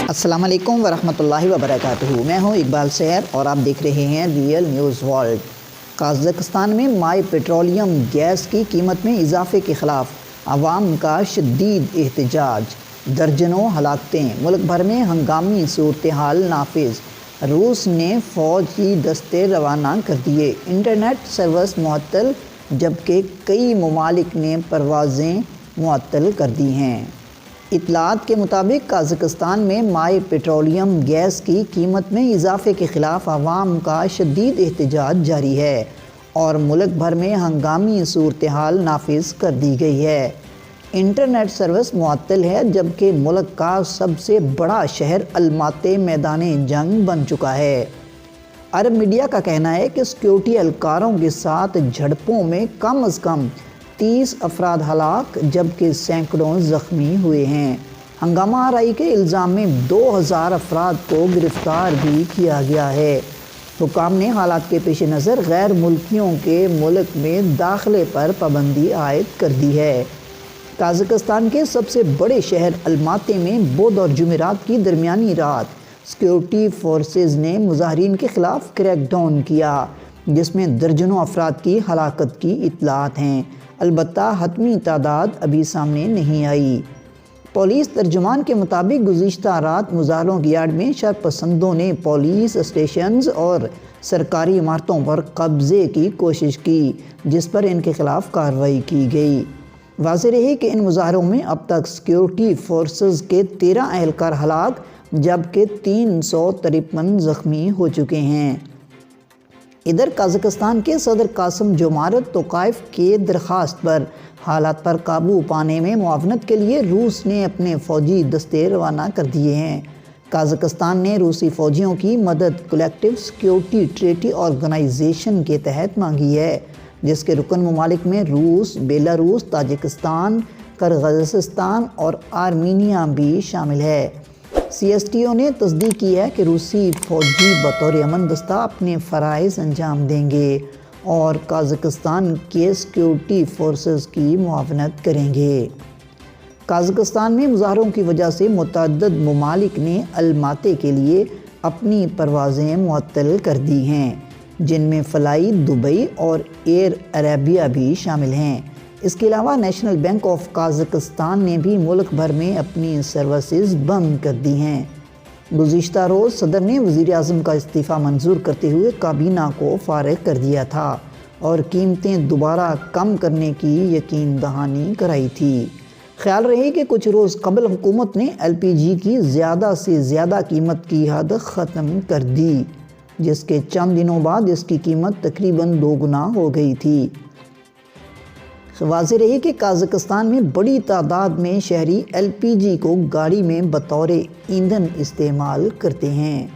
السلام علیکم ورحمۃ اللہ وبرکاتہ۔ میں ہوں اقبال سیر اور آپ دیکھ رہے ہیں ریئل نیوز ورلڈ۔ قازقستان میں مائع پیٹرولیم گیس کی قیمت میں اضافے کے خلاف عوام کا شدید احتجاج، درجنوں ہلاکتیں، ملک بھر میں ہنگامی صورتحال نافذ۔ روس نے فوجی دستے روانہ کر دیے، انٹرنیٹ سروس معطل، جبکہ کئی ممالک نے پروازیں معطل کر دی ہیں۔ اطلاعات کے مطابق قازقستان میں مائع پیٹرولیم گیس کی قیمت میں اضافے کے خلاف عوام کا شدید احتجاج جاری ہے اور ملک بھر میں ہنگامی صورتحال نافذ کر دی گئی ہے۔ انٹرنیٹ سروس معطل ہے، جبکہ ملک کا سب سے بڑا شہر الماتے میدان جنگ بن چکا ہے۔ عرب میڈیا کا کہنا ہے کہ سیکیورٹی اہلکاروں کے ساتھ جھڑپوں میں کم از کم 30 افراد ہلاک، جبکہ سینکڑوں زخمی ہوئے ہیں۔ ہنگامہ آرائی کے الزام میں 2000 افراد کو گرفتار بھی کیا گیا ہے۔ حکام نے حالات کے پیش نظر غیر ملکیوں کے ملک میں داخلے پر پابندی عائد کر دی ہے۔ قازقستان کے سب سے بڑے شہر الماتے میں بدھ اور جمعرات کی درمیانی رات سیکیورٹی فورسز نے مظاہرین کے خلاف کریک ڈاؤن کیا، جس میں درجنوں افراد کی ہلاکت کی اطلاعات ہیں، البتہ حتمی تعداد ابھی سامنے نہیں آئی۔ پولیس ترجمان کے مطابق گزشتہ رات مظاہروں کی آڑ میں شرپسندوں نے پولیس اسٹیشنز اور سرکاری عمارتوں پر قبضے کی کوشش کی، جس پر ان کے خلاف کارروائی کی گئی۔ واضح رہے کہ ان مظاہروں میں اب تک سیکیورٹی فورسز کے 13 اہلکار ہلاک، جبکہ 353 زخمی ہو چکے ہیں۔ ادھر قازقستان کے صدر قاسم جومارت توقائف کی درخواست پر حالات پر قابو پانے میں معاونت کے لیے روس نے اپنے فوجی دستے روانہ کر دیے ہیں۔ قازقستان نے روسی فوجیوں کی مدد کولیکٹیو سیکیورٹی ٹریٹی آرگنائزیشن کے تحت مانگی ہے، جس کے رکن ممالک میں روس، بیلاروس، تاجکستان، قرغیزستان اور آرمینیا بھی شامل ہے۔ سی ایس ٹی او نے تصدیق کی ہے کہ روسی فوجی بطور امن دستہ اپنے فرائض انجام دیں گے اور قازقستان کے سیکیورٹی فورسز کی معاونت کریں گے۔ قازقستان میں مظاہروں کی وجہ سے متعدد ممالک نے الماتے کے لیے اپنی پروازیں معطل کر دی ہیں، جن میں فلائی دبئی اور ایئر عربیہ بھی شامل ہیں۔ اس کے علاوہ نیشنل بینک آف قازقستان نے بھی ملک بھر میں اپنی سروسز بند کر دی ہیں۔ گزشتہ روز صدر نے وزیر اعظم کا استعفیٰ منظور کرتے ہوئے کابینہ کو فارغ کر دیا تھا اور قیمتیں دوبارہ کم کرنے کی یقین دہانی کرائی تھی۔ خیال رہے کہ کچھ روز قبل حکومت نے LPG کی زیادہ سے زیادہ قیمت کی حد ختم کر دی، جس کے چند دنوں بعد اس کی قیمت تقریباً 2 گنا ہو گئی تھی۔ واضح رہے کہ قازقستان میں بڑی تعداد میں شہری LPG کو گاڑی میں بطور ایندھن استعمال کرتے ہیں۔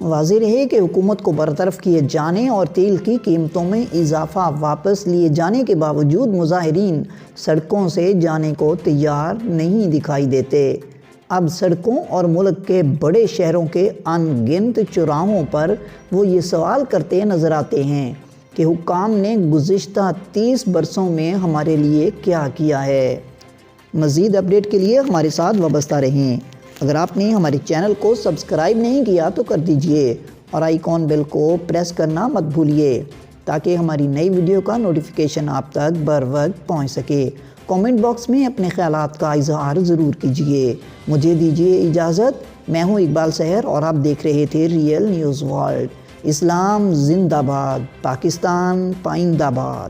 واضح رہے کہ حکومت کو برطرف کیے جانے اور تیل کی قیمتوں میں اضافہ واپس لیے جانے کے باوجود مظاہرین سڑکوں سے جانے کو تیار نہیں دکھائی دیتے۔ اب سڑکوں اور ملک کے بڑے شہروں کے ان گنت چوراہوں پر وہ یہ سوال کرتے نظر آتے ہیں کہ حکام نے گزشتہ 30 برسوں میں ہمارے لیے کیا کیا ہے۔ مزید اپڈیٹ کے لیے ہمارے ساتھ وابستہ رہیں۔ اگر آپ نے ہمارے چینل کو سبسکرائب نہیں کیا تو کر دیجئے اور آئیکن بیل کو پریس کرنا مت بھولیے تاکہ ہماری نئی ویڈیو کا نوٹیفیکیشن آپ تک بر وقت پہنچ سکے۔ کامنٹ باکس میں اپنے خیالات کا اظہار ضرور کیجئے۔ مجھے دیجئے اجازت۔ میں ہوں اقبال سحر اور آپ دیکھ رہے تھے ریئل نیوز ورلڈ۔ اسلام زندہ باد، پاکستان پائندہ باد۔